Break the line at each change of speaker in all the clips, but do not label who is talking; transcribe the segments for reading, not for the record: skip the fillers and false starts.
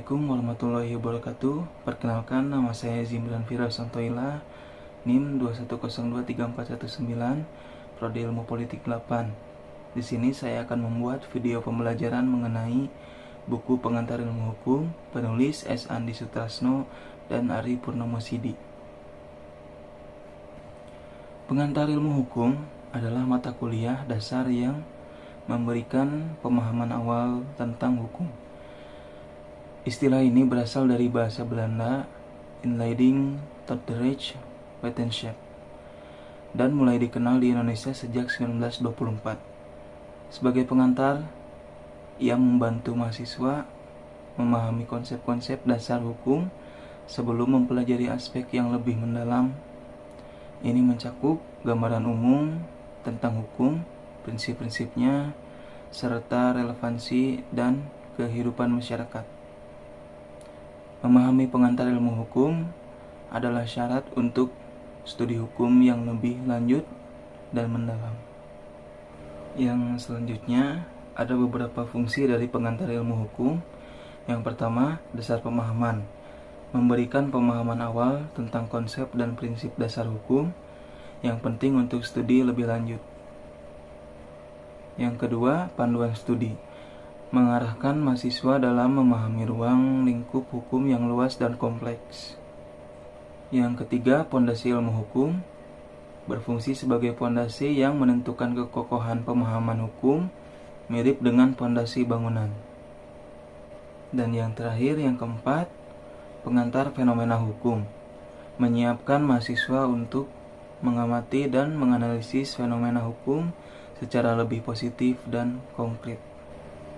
Assalamualaikum warahmatullahi wabarakatuh. Perkenalkan, nama saya Zimran Firasantoila, NIM 210234119, Prodi Ilmu Politik 8. Di sini saya akan membuat video pembelajaran mengenai buku Pengantar Ilmu Hukum, penulis S. Andi Sutrasno dan Ari Purnomo Sidi. Pengantar Ilmu Hukum adalah mata kuliah dasar yang memberikan pemahaman awal tentang hukum. Istilah ini berasal dari bahasa Belanda Inleiding tot de Recht Wetenschap dan mulai dikenal di Indonesia sejak 1924. Sebagai pengantar, ia membantu mahasiswa memahami konsep-konsep dasar hukum sebelum mempelajari aspek yang lebih mendalam. Ini mencakup gambaran umum tentang hukum, prinsip-prinsipnya, serta relevansi dan kehidupan masyarakat. Memahami pengantar ilmu hukum adalah syarat untuk studi hukum yang lebih lanjut dan mendalam. Yang selanjutnya, ada beberapa fungsi dari pengantar ilmu hukum. Yang pertama, dasar pemahaman. Memberikan pemahaman awal tentang konsep dan prinsip dasar hukum yang penting untuk studi lebih lanjut. Yang kedua, panduan studi. Mengarahkan mahasiswa dalam memahami ruang lingkup hukum yang luas dan kompleks. Yang ketiga, pondasi ilmu hukum. Berfungsi sebagai pondasi yang menentukan kekokohan pemahaman hukum, mirip dengan pondasi bangunan. Dan yang terakhir, yang keempat, pengantar fenomena hukum. Menyiapkan mahasiswa untuk mengamati dan menganalisis fenomena hukum secara lebih positif dan konkret.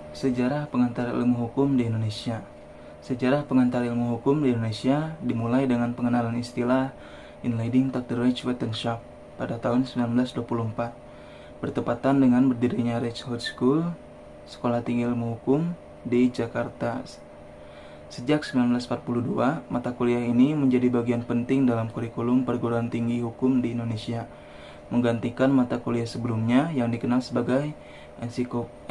Sejarah pengantar ilmu hukum di Indonesia. Sejarah pengantar ilmu hukum di Indonesia dimulai dengan pengenalan istilah Inleiding tot de Recht Wetenschap pada tahun 1924, bertepatan dengan berdirinya Rechthouse School, Sekolah Tinggi Ilmu Hukum di Jakarta. Sejak 1942, mata kuliah ini menjadi bagian penting dalam kurikulum perguruan tinggi hukum di Indonesia, menggantikan mata kuliah sebelumnya yang dikenal sebagai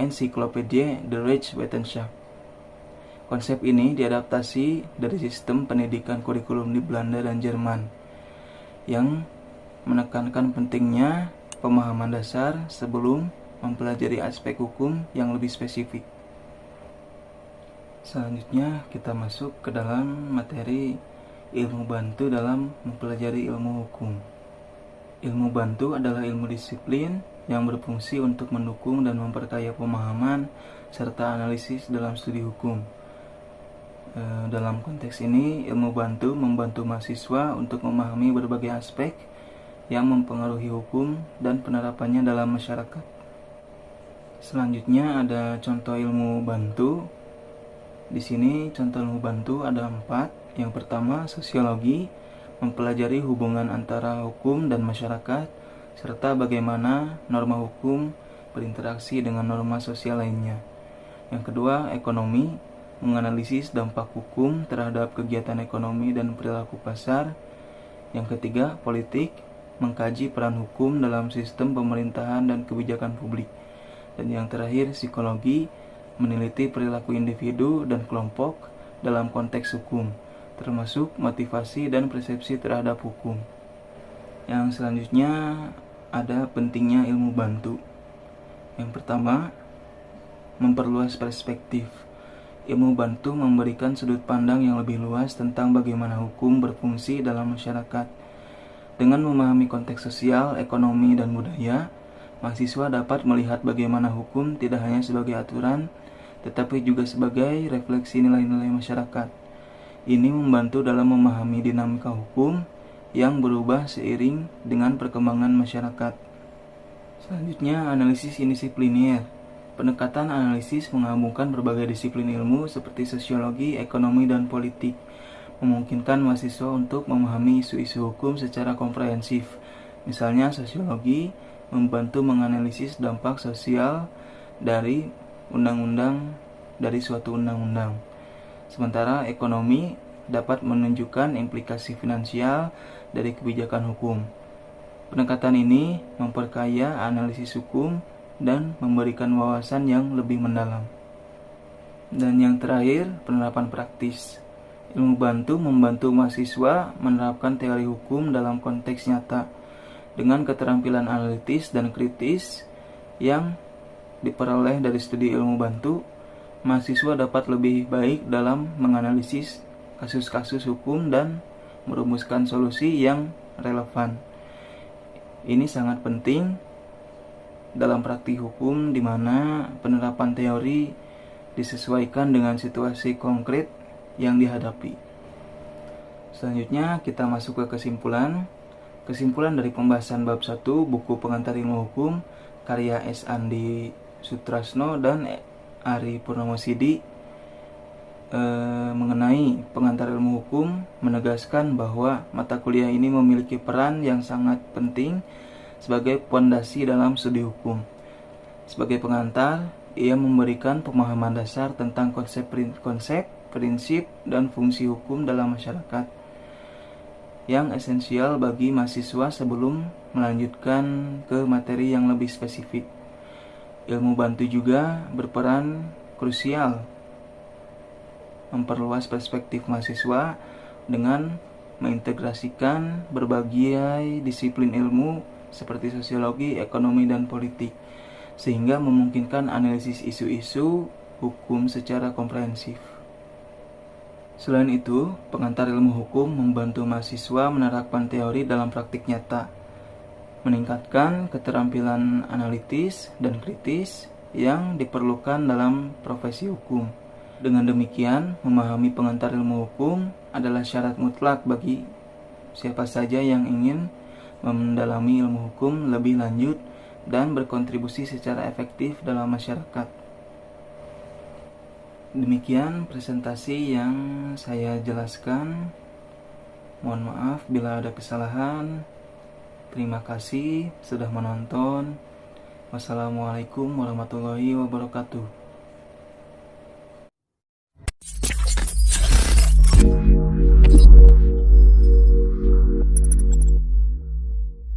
Encyclopedia de Recht Wetenschap. Konsep ini diadaptasi dari sistem pendidikan kurikulum di Belanda dan Jerman yang menekankan pentingnya pemahaman dasar sebelum mempelajari aspek hukum yang lebih spesifik. Selanjutnya kita masuk ke dalam materi ilmu bantu dalam mempelajari ilmu hukum. Ilmu bantu adalah ilmu disiplin yang berfungsi untuk mendukung dan memperkaya pemahaman serta analisis dalam studi hukum. Dalam konteks ini, ilmu bantu membantu mahasiswa untuk memahami berbagai aspek yang mempengaruhi hukum dan penerapannya dalam masyarakat. Selanjutnya ada contoh ilmu bantu. Di sini contoh ilmu bantu ada 4. Yang pertama, sosiologi, mempelajari hubungan antara hukum dan masyarakat serta bagaimana norma hukum berinteraksi dengan norma sosial lainnya. Yang kedua, ekonomi, menganalisis dampak hukum terhadap kegiatan ekonomi dan perilaku pasar. Yang ketiga, politik, mengkaji peran hukum dalam sistem pemerintahan dan kebijakan publik. Dan yang terakhir, psikologi, meneliti perilaku individu dan kelompok dalam konteks hukum, termasuk motivasi dan persepsi terhadap hukum. Yang selanjutnya ada pentingnya ilmu bantu. Yang pertama, memperluas perspektif. Ilmu bantu memberikan sudut pandang yang lebih luas tentang bagaimana hukum berfungsi dalam masyarakat. Dengan memahami konteks sosial, ekonomi, dan budaya, mahasiswa dapat melihat bagaimana hukum tidak hanya sebagai aturan, tetapi juga sebagai refleksi nilai-nilai masyarakat. Ini membantu dalam memahami dinamika hukum yang berubah seiring dengan perkembangan masyarakat. Selanjutnya, analisis indisipliner. Pendekatan analisis menggabungkan berbagai disiplin ilmu seperti sosiologi, ekonomi, dan politik, memungkinkan mahasiswa untuk memahami isu-isu hukum secara komprehensif. Misalnya, sosiologi membantu menganalisis dampak sosial dari suatu undang-undang. Sementara ekonomi dapat menunjukkan implikasi finansial dari kebijakan hukum. Pendekatan ini memperkaya analisis hukum dan memberikan wawasan yang lebih mendalam. Dan yang terakhir, penerapan praktis. Ilmu bantu membantu mahasiswa menerapkan teori hukum dalam konteks nyata dengan keterampilan analitis dan kritis yang diperoleh dari studi ilmu bantu. Mahasiswa dapat lebih baik dalam menganalisis kasus-kasus hukum dan merumuskan solusi yang relevan. Ini sangat penting dalam praktik hukum di mana penerapan teori disesuaikan dengan situasi konkret yang dihadapi. Selanjutnya kita masuk ke kesimpulan. Kesimpulan dari pembahasan bab 1 buku Pengantar Ilmu Hukum karya S. Andi Sutrasno dan Ari Purnomo Sidi mengenai pengantar ilmu hukum menegaskan bahwa mata kuliah ini memiliki peran yang sangat penting sebagai pondasi dalam studi hukum. Sebagai pengantar, ia memberikan pemahaman dasar tentang konsep, prinsip, dan fungsi hukum dalam masyarakat yang esensial bagi mahasiswa sebelum melanjutkan ke materi yang lebih spesifik. Ilmu bantu juga berperan krusial memperluas perspektif mahasiswa dengan mengintegrasikan berbagai disiplin ilmu seperti sosiologi, ekonomi, dan politik, sehingga memungkinkan analisis isu-isu hukum secara komprehensif. Selain itu, pengantar ilmu hukum membantu mahasiswa menerapkan teori dalam praktik nyata, meningkatkan keterampilan analitis dan kritis yang diperlukan dalam profesi hukum. Dengan demikian, memahami pengantar ilmu hukum adalah syarat mutlak bagi siapa saja yang ingin mendalami ilmu hukum lebih lanjut dan berkontribusi secara efektif dalam masyarakat. Demikian presentasi yang saya jelaskan. Mohon maaf bila ada kesalahan. Terima kasih sudah menonton. Wassalamualaikum warahmatullahi wabarakatuh.